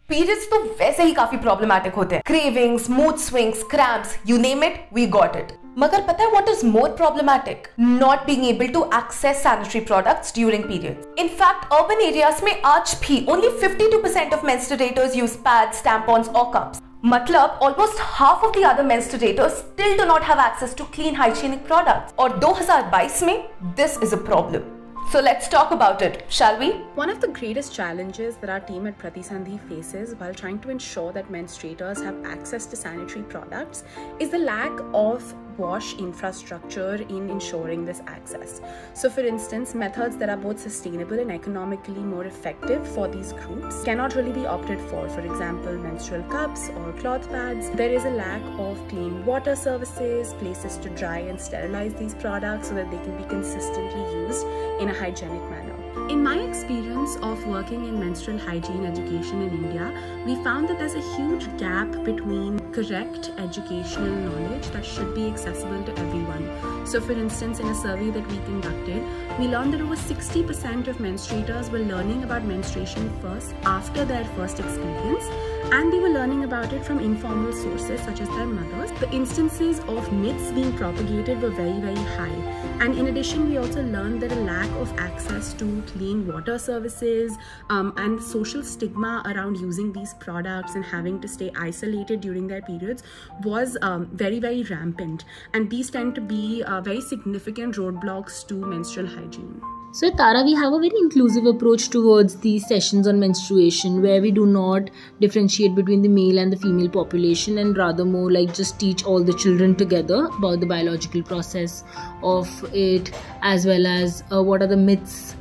Periods तो वैसे ही काफी प्रॉब्लमैटिक होते हैं, cravings, mood swings, cramps, you name it, we got it. मगर पता है what is more problematic? Not being able to access sanitary products during periods. In fact urban areas में आज भी only 52% of menstruators use pads, tampons और cups। मतलब almost half of the other menstruators still do not have access to clean hygienic products। और 2022 में this is a problem। So let's talk about it, shall we? One of the greatest challenges that our team at Pratisandhi faces while trying to ensure that menstruators have access to sanitary products is the lack of wash infrastructure in ensuring this access. So for instance, methods that are both sustainable and economically more effective for these groups cannot really be opted for. For example, menstrual cups or cloth pads. There is a lack of clean water services, places to dry and sterilize these products so that they can be consistently used in a hygienic manner. In my experience of working in menstrual hygiene education in India, we found that there's a huge gap between correct educational knowledge that should be accessible to everyone. So for instance, in a survey that we conducted, we learned that over 60% of menstruators were learning about menstruation first after their first experience, and they were learning about it from informal sources such as their mothers. The instances of myths being propagated were very, very high. And in addition, we also learned that a lack of access to clean water services and social stigma around using these products and having to stay isolated during their periods was very, very rampant. And these tend to be very significant roadblocks to menstrual hygiene. So Tara, we have a very inclusive approach towards these sessions on menstruation where we do not differentiate between the male and the female population and rather more like just teach all the children together about the biological process of it, as well as what are the myths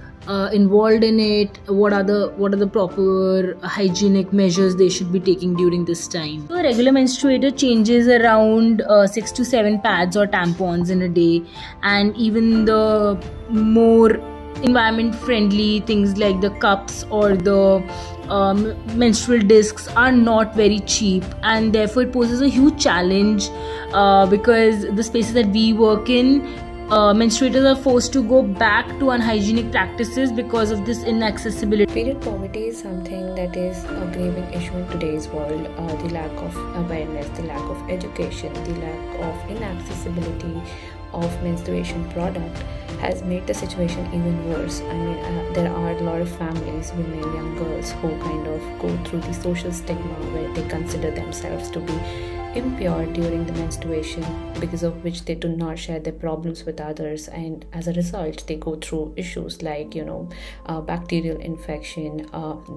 involved in it, what are the proper hygienic measures they should be taking during this time. So a regular menstruator changes around 6 to 7 pads or tampons in a day, and even the more environment friendly things like the cups or the menstrual discs are not very cheap, and therefore it poses a huge challenge because the spaces that we work in, menstruators are forced to go back to unhygienic practices because of this inaccessibility. Period poverty is something that is a grieving issue in today's world. The lack of awareness, the lack of education, the lack of inaccessibility of menstruation product has made the situation even worse. I mean, there are a lot of families, women, young girls who kind of go through the social stigma where they consider themselves to be impure during the menstruation, because of which they do not share their problems with others, and as a result they go through issues like bacterial infection,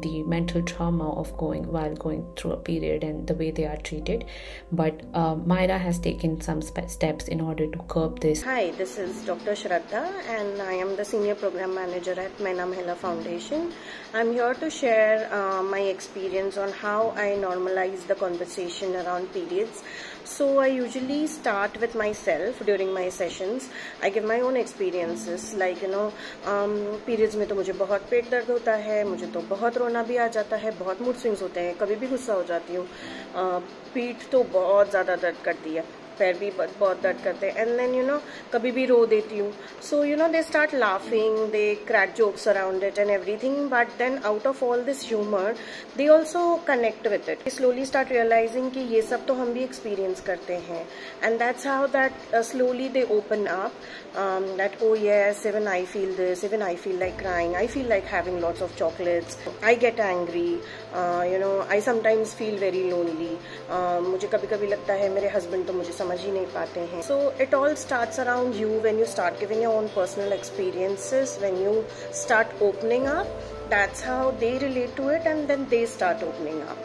the mental trauma of going through a period and the way they are treated. But Myra has taken some steps in order to curb this. Hi, this is Dr. Shraddha and I am the Senior Program Manager at Maina Mahila Foundation. I'm here to share my experience on how I normalize the conversation around periods. So I usually start with myself during my sessions. I give my own experiences like periods में तो मुझे बहुत पेट दर्द होता है, मुझे तो बहुत रोना भी आ जाता है, बहुत मूड स्विंग्स होते हैं, कभी भी गुस्सा हो जाती हूँ, पीठ तो बहुत ज़्यादा दर्द करती है, पैर भी बहुत दर्द करते हैं, and then कभी भी रो देती हूँ. So they start laughing, they crack jokes around it and everything, but then out of all this humor they also connect with it. They slowly start realizing कि ये सब तो हम भी experience करते हैं, and that's how that slowly they open up, that oh yes, even I feel this, even I feel like crying, I feel like having lots of chocolates, I get angry, I sometimes feel very lonely, मुझे कभी-कभी लगता है मेरे husband तो मुझे समझ ही नहीं पाते हैं. So it all starts around you when you start giving your own personal experiences, when you start opening up. That's how they relate to it, and then they start opening up.